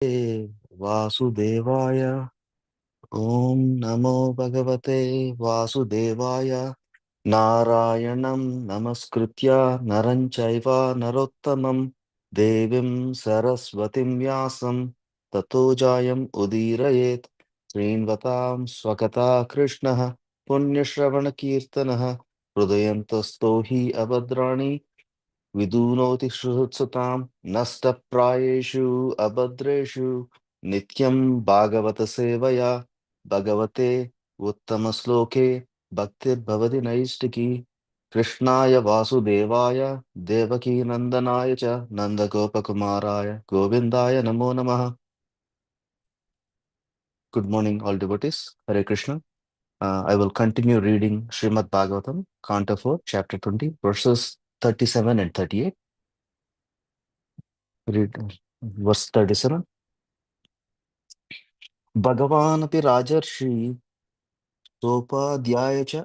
वासुदेवाय ॐ नमो भगवते वासुदेवाय नारायणं नमस्कृत्य नरं चैव नरोत्तमं देवीं सरस्वतीं व्यासं ततो जायम् उदीरयेत् श्रीन्वतां स्वकथा कृष्णः पुण्यश्रवणकीर्तनः हृदयन्तस्थो हि अभद्राणि विदुनोति श्रुत्सतां नष्टप्रायेषु अभद्रेषु नित्यं भागवत सेवया भगवते उत्तमश्लोके भक्तिर्भवति नैष्टिकी कृष्णाय वासुदेवाय देवकीनन्दनाय च नन्दगोपकुमाराय गोविन्दाय नमो नमः. Good morning, all devotees. Hare Krishna. I will continue reading Srimad Bhagavatam, Canto 4, Chapter 20, verses 37 and 38. Read verse 37. भगवानपि राजर्षि सोपाध्याय च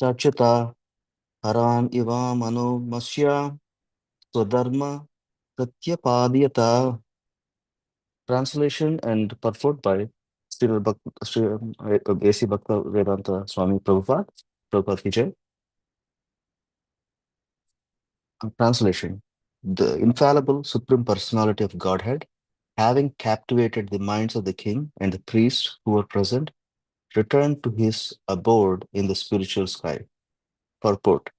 चर्चिता हरान् इवा मनो मस्या स्वधर्म प्रत्यपादयता. Translation and purport by Sri A.C. Bhakta Vedanta Swami Prabhupada. Prabhupada ki jai. Translation. The infallible Supreme Personality of Godhead, having captivated the minds of the king and the priests who were present, returned to his abode in the spiritual sky. Purport.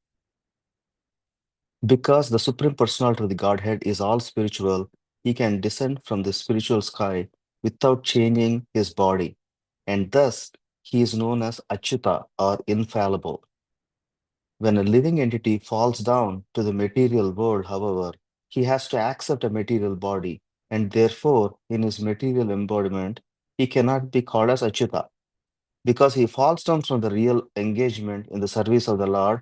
Because the Supreme Personality of the Godhead is all spiritual, he can descend from the spiritual sky without changing his body, and thus he is known as Achyuta or infallible. When a living entity falls down to the material world, however, he has to accept a material body, and therefore, in his material embodiment, he cannot be called as Achyuta. Because he falls down from the real engagement in the service of the Lord,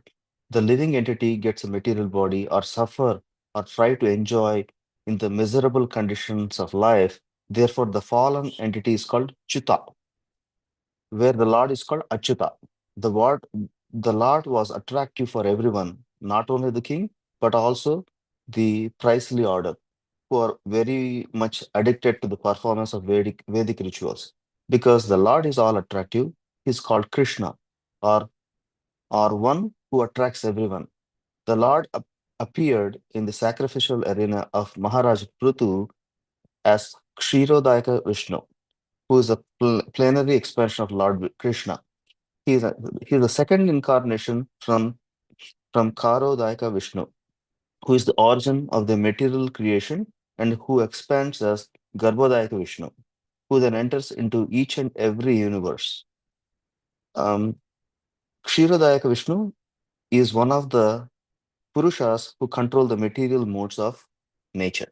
the living entity gets a material body or suffer or try to enjoy in the miserable conditions of life. Therefore, the fallen entity is called Chuta, where the Lord is called Achyuta. The Lord was attractive for everyone, not only the king, but also the priestly order, who are very much addicted to the performance of Vedic rituals. Because the Lord is all attractive, he is called Krishna, or, or one who attracts everyone. The Lord appeared in the sacrificial arena of Maharaj Prutu as Kshirodayaka Vishnu, who is a plenary expression of Lord Krishna. He is, he is the second incarnation from Karodayaka Vishnu, who is the origin of the material creation and who expands as Garbhodayaka Vishnu, who then enters into each and every universe. Kshirodayaka Vishnu is one of the Purushas who control the material modes of nature.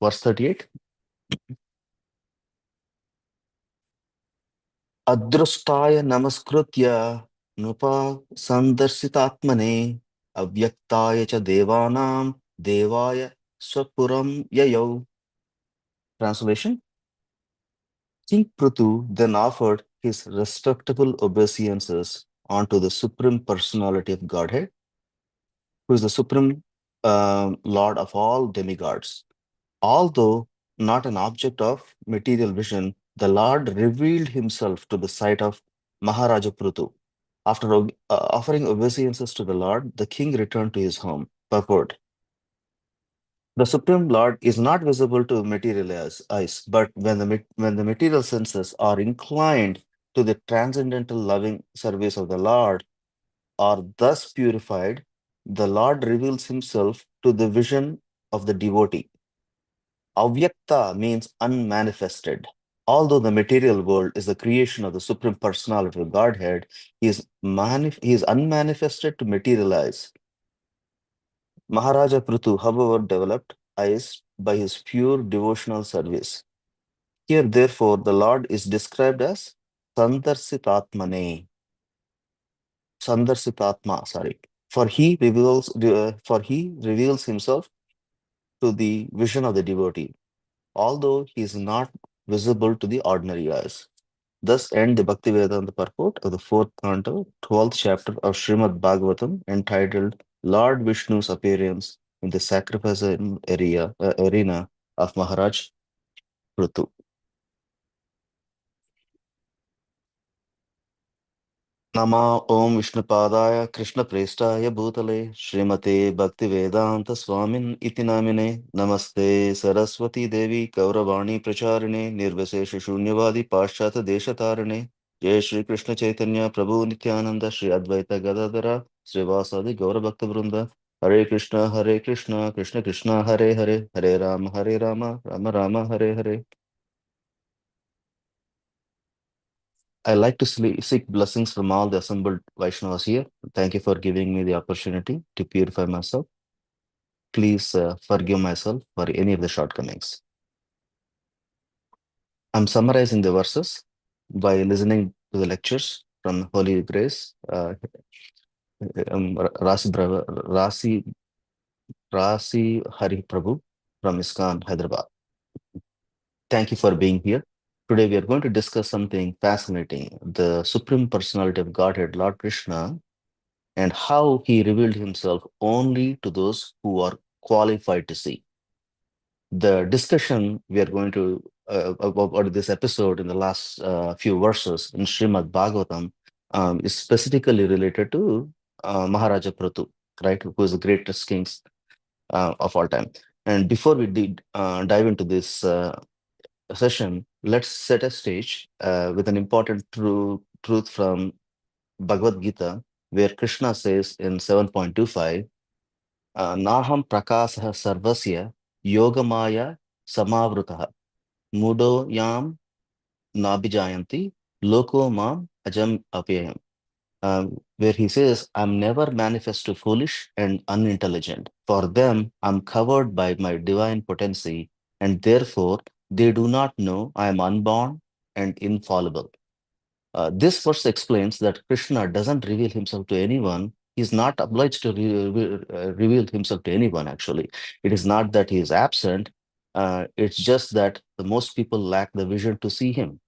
Verse 38. Adrustaya namaskritya nupa sandarsitatmane avyaktaya cha devanam devaya swapuram yayau. Translation. King Prithu then offered his respectable obeisances unto the Supreme Personality of Godhead, who is the Supreme Lord of all demigods. Although not an object of material vision, the Lord revealed himself to the sight of Maharaja Prithu. After offering obeisances to the Lord, the king returned to his home. Purport. The Supreme Lord is not visible to material eyes, but when the material senses are inclined to the transcendental loving service of the Lord, are thus purified, the Lord reveals himself to the vision of the devotee. Avyakta means unmanifested. Although the material world is the creation of the Supreme Personality of Godhead, he is unmanifested to materialize. Maharaja Prithu, however, developed eyes by his pure devotional service. Here, therefore, the Lord is described as Sandarsitatmane. Sandarsitatma, sorry. For he reveals himself to the vision of the devotee, although he is not visible to the ordinary eyes. Thus end the Bhaktivedanta purport of the fourth canto, 12th chapter of Srimad Bhagavatam, entitled Lord Vishnu's Appearance in the Sacrifice arena of Maharaj Prithu. Nama Om Vishnupadaya Krishna Prestaya Bhutale Srimate Bhaktivedanta Swamin Iti Namine Namaste Saraswati Devi Kauravani Pracharine Nirvasesha Shunyavadi Paschata Deshatarine Jai Shri Krishna Chaitanya Prabhu Nityananda Shri Advaita Gadadara Srivasadi Gaura Bhakta Vrinda Hare Krishna Krishna Krishna Hare Hare Hare Rama Rama Rama Hare Hare. I like to seek blessings from all the assembled Vaishnavas here. Thank you for giving me the opportunity to purify myself. Please forgive myself for any of the shortcomings. I'm summarizing the verses by listening to the lectures from Holy Grace, Rasi Hari Prabhu from ISKCON, Hyderabad. Thank you for being here. Today we are going to discuss something fascinating, the Supreme Personality of Godhead, Lord Krishna, and how he revealed himself only to those who are qualified to see. The discussion we are going to about this episode in the last few verses in Srimad Bhagavatam is specifically related to Maharaja Prathu, right, who is the greatest kings of all time. And before we dive into this session, let's set a stage with an important truth from Bhagavad Gita, where Krishna says in 7.25, Naham prakasah sarvasya yogamaya samavrutaha mudo yam nabijayanti loko mam ajam apyayam. Where he says, I'm never manifest to foolish and unintelligent. For them, I'm covered by my divine potency, and therefore they do not know I am unborn and infallible. This verse explains that Krishna doesn't reveal himself to anyone. He's not obliged to reveal himself to anyone, actually. It is not that he is absent. It's just that the most people lack the vision to see him.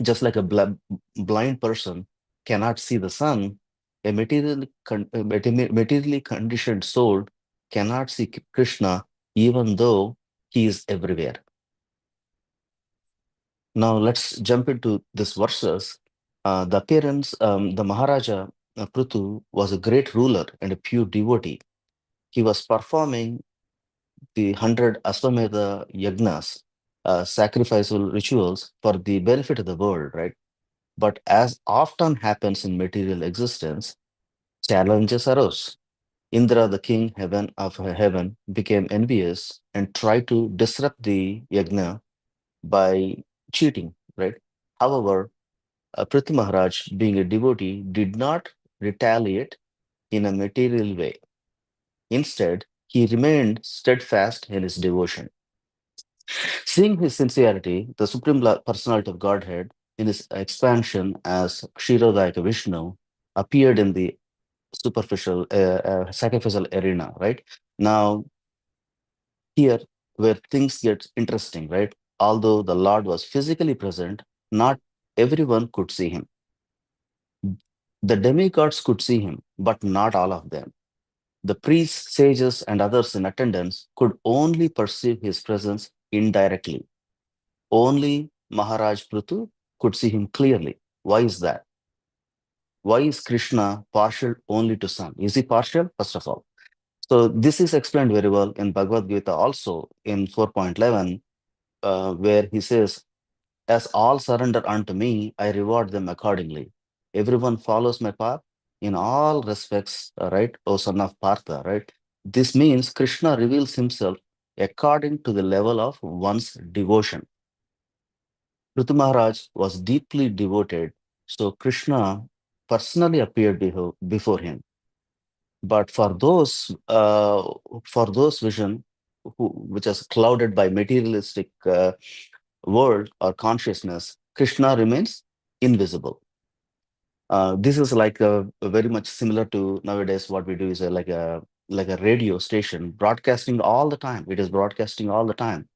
Just like a blind person cannot see the sun, a materially conditioned soul cannot see Krishna, even though he is everywhere. Now let's jump into this verses. The Maharaja Prithu was a great ruler and a pure devotee. He was performing the 100 Aswamedha yagnas, sacrificial rituals for the benefit of the world, right? But as often happens in material existence, challenges arose. Indra, the king of heaven, became envious and tried to disrupt the yagna by cheating, right? However, Prithvi Maharaj, being a devotee, did not retaliate in a material way. Instead, he remained steadfast in his devotion. Seeing his sincerity, the Supreme Personality of Godhead, in his expansion as Kshirodayaka Vishnu, appeared in the superficial, sacrificial arena, right? Now, here where things get interesting, right? Although the Lord was physically present, not everyone could see him. The demigods could see him, but not all of them. The priests, sages, and others in attendance could only perceive his presence indirectly. Only Maharaj Prithu could see him clearly. Why is that? Why is Krishna partial only to sun? Is he partial? First of all. So this is explained very well in Bhagavad Gita also in 4.11, where he says, as all surrender unto me, I reward them accordingly. Everyone follows my path in all respects, right? O son of Partha, right? This means Krishna reveals himself according to the level of one's devotion. Prithu Maharaj was deeply devoted, so Krishna personally appeared before him. But for those vision which is clouded by materialistic world or consciousness, Krishna remains invisible. This is like very much similar to nowadays. What we do is like a radio station broadcasting all the time. It is broadcasting all the time.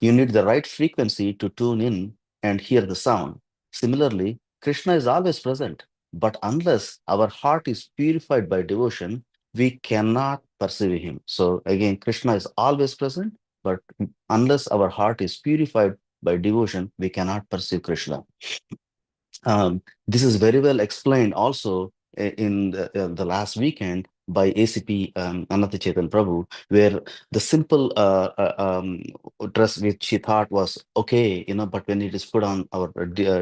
You need the right frequency to tune in and hear the sound. Similarly, Krishna is always present, but unless our heart is purified by devotion, we cannot perceive him. So again, Krishna is always present, But unless our heart is purified by devotion, we cannot pursue Krishna. This is very well explained also in the last weekend by ACP Ananta Chetan Prabhu, where the simple dress which she thought was okay, but when it is put on our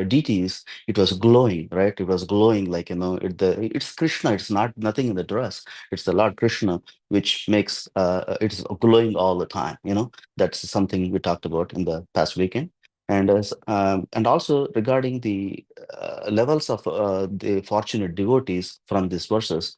deities, it was glowing, right? It was glowing like, it's Krishna. It's not nothing in the dress. It's the Lord Krishna, which makes it's glowing all the time. That's something we talked about in the past weekend. And also regarding the levels of the fortunate devotees from these verses,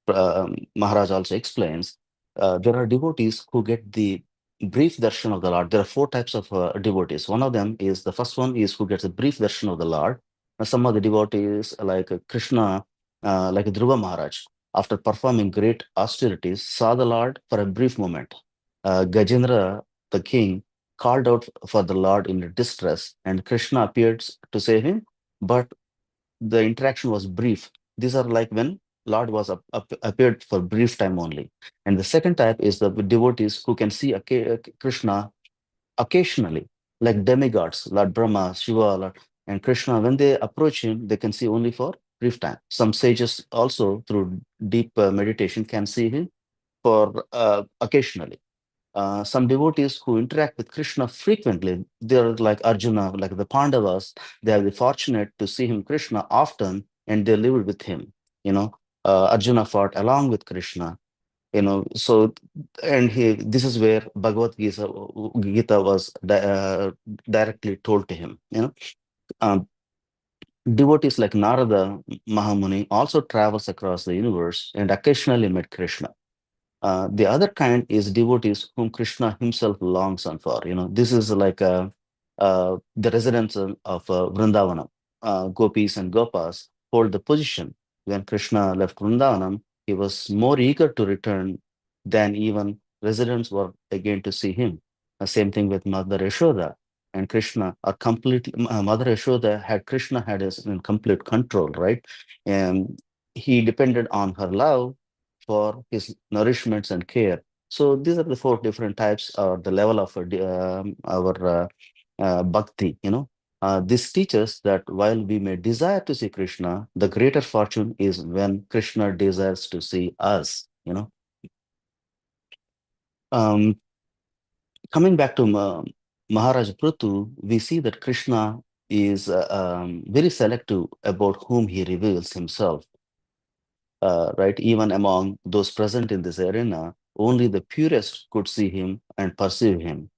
Maharaj also explains there are devotees who get the brief darshan of the Lord. There are four types of devotees. One of them is the first one is who gets a brief darshan of the Lord. Some of the devotees, like Krishna, like Dhruva Maharaj, after performing great austerities, saw the Lord for a brief moment. Gajendra, the king, called out for the Lord in distress, and Krishna appeared to save him, but the interaction was brief. These are like when Lord was appeared for brief time only. And the second type is the devotees who can see Krishna occasionally, like demigods, Lord Brahma, Shiva, and Krishna. When they approach him, they can see only for brief time. Some sages also, through deep meditation, can see him for occasionally. Some devotees who interact with Krishna frequently, they're like Arjuna, like the Pandavas, they are the fortunate to see him Krishna often, and they lived with him. You know, Arjuna fought along with Krishna. So and this is where Bhagavad Gita was directly told to him. Um, Devotees like Narada Mahamuni also travels across the universe and occasionally met Krishna. The other kind is devotees whom Krishna himself longs on for. This is like the residents of Vrindavanam. Gopis and Gopas hold the position. When Krishna left Vrindavanam, he was more eager to return than even residents were again to see him. Same thing with Mother Yashoda and Krishna are completely. Mother Yashoda had Krishna had his in complete control, right? And he depended on her love for his nourishments and care. So these are the four different types or the level of our bhakti. This teaches that while we may desire to see Krishna, the greater fortune is when Krishna desires to see us. Um, Coming back to Maharaj Prutu, we see that Krishna is very selective about whom he reveals himself. Right? Even among those present in this arena, only the purest could see him and perceive him.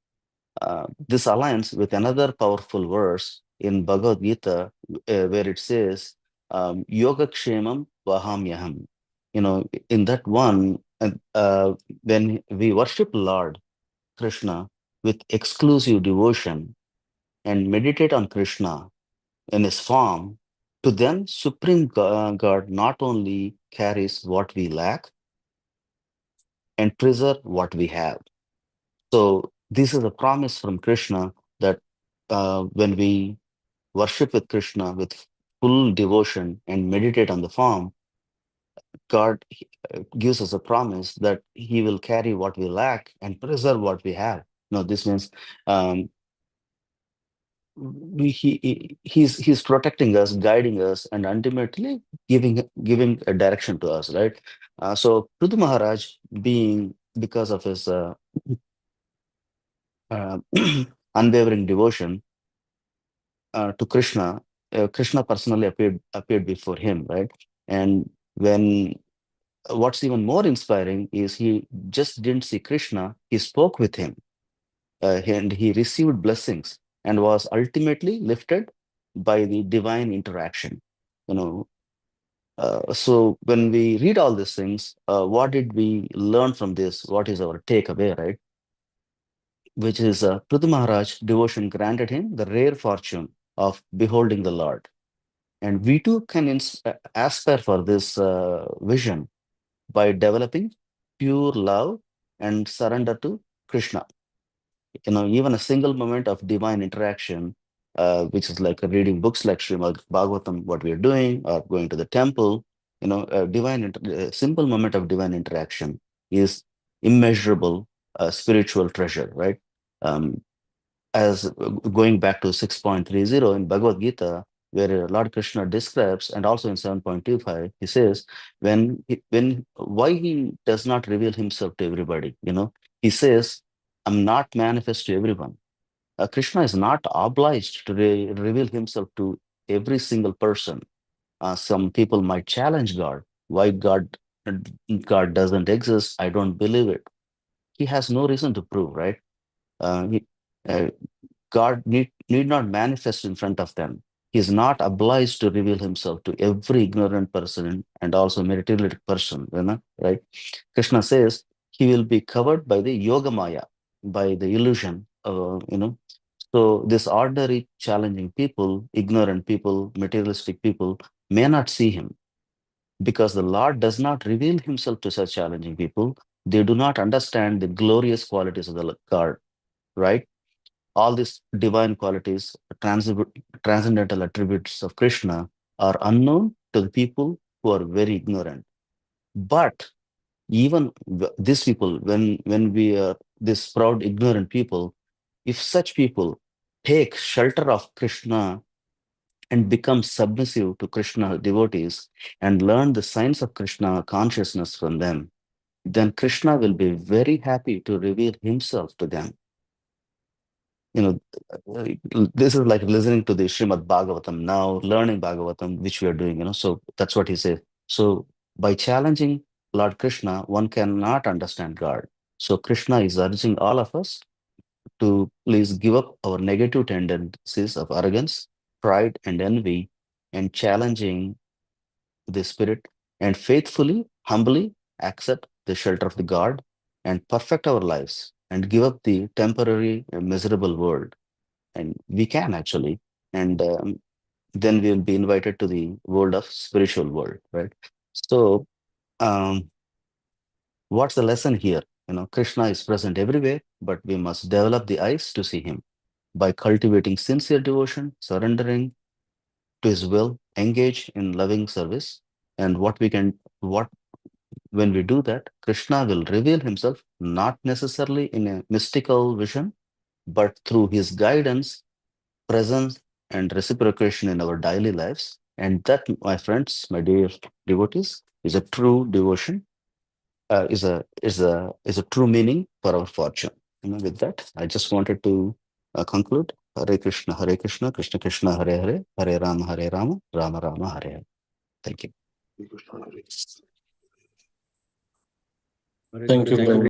This aligns with another powerful verse in Bhagavad Gita, where it says, Yogakshemam Vahamyaham. In that one, when we worship Lord Krishna with exclusive devotion and meditate on Krishna in his form, to then Supreme God not only carries what we lack and preserve what we have. So this is a promise from Krishna that when we worship with Krishna with full devotion and meditate on the form, God gives us a promise that He will carry what we lack and preserve what we have. This means um, he's protecting us, guiding us, and ultimately giving a direction to us, right? So Prithu Maharaj, being because of his uh, unwavering devotion to Krishna, Krishna personally appeared before him, right? And when what's even more inspiring is he just didn't see Krishna; he spoke with him, and he received blessings and was ultimately lifted by the divine interaction. You know, so when we read all these things, what did we learn from this? What is our takeaway, right? Which is Prithu Maharaj devotion granted him the rare fortune of beholding the Lord. And we too can aspire for this vision by developing pure love and surrender to Krishna. Even a single moment of divine interaction, which is like reading books like Srimad Bhagavatam, what we are doing, or going to the temple, a simple moment of divine interaction is immeasurable spiritual treasure, right? Um, as going back to 6.30 in Bhagavad Gita, where Lord Krishna describes, and also in 7.25, he says, why he does not reveal himself to everybody, he says, I'm not manifest to everyone. Krishna is not obliged to reveal himself to every single person. Some people might challenge God. Why God doesn't exist? I don't believe it. He has no reason to prove, right? Uh, he, uh, God need not manifest in front of them. He is not obliged to reveal himself to every ignorant person and also materialistic person, right? Krishna says he will be covered by the yoga maya, by the illusion, So this ordinary, challenging people, ignorant people, materialistic people may not see him because the Lord does not reveal himself to such challenging people. They do not understand the glorious qualities of the God, right? All these divine qualities, transcendental attributes of Krishna are unknown to the people who are very ignorant. But even these people, when we are this proud, ignorant people, if such people take shelter of Krishna and become submissive to Krishna devotees and learn the science of Krishna consciousness from them, then Krishna will be very happy to reveal himself to them. You know, this is like listening to the Srimad Bhagavatam now, learning Bhagavatam, which we are doing, So that's what he says. So by challenging Lord Krishna, one cannot understand God. So Krishna is urging all of us to please give up our negative tendencies of arrogance, pride, and envy, and challenging the spirit, and faithfully, humbly accept the shelter of the God and perfect our lives and give up the temporary, miserable world. And we can actually. And then we'll be invited to the world of spiritual world, right? So, um, what's the lesson here? Krishna is present everywhere, but we must develop the eyes to see him by cultivating sincere devotion, surrendering to his will, engage in loving service. And what when we do that, Krishna will reveal himself not necessarily in a mystical vision, but through his guidance, presence, and reciprocation in our daily lives. And that, my friends, my dear devotees, is a true devotion, is a true meaning for our fortune. With that, I just wanted to conclude. Hare Krishna, Krishna Krishna, Hare Hare, Hare Rama, Rama Rama, Hare Hare. Thank you. Thank you, Brahma.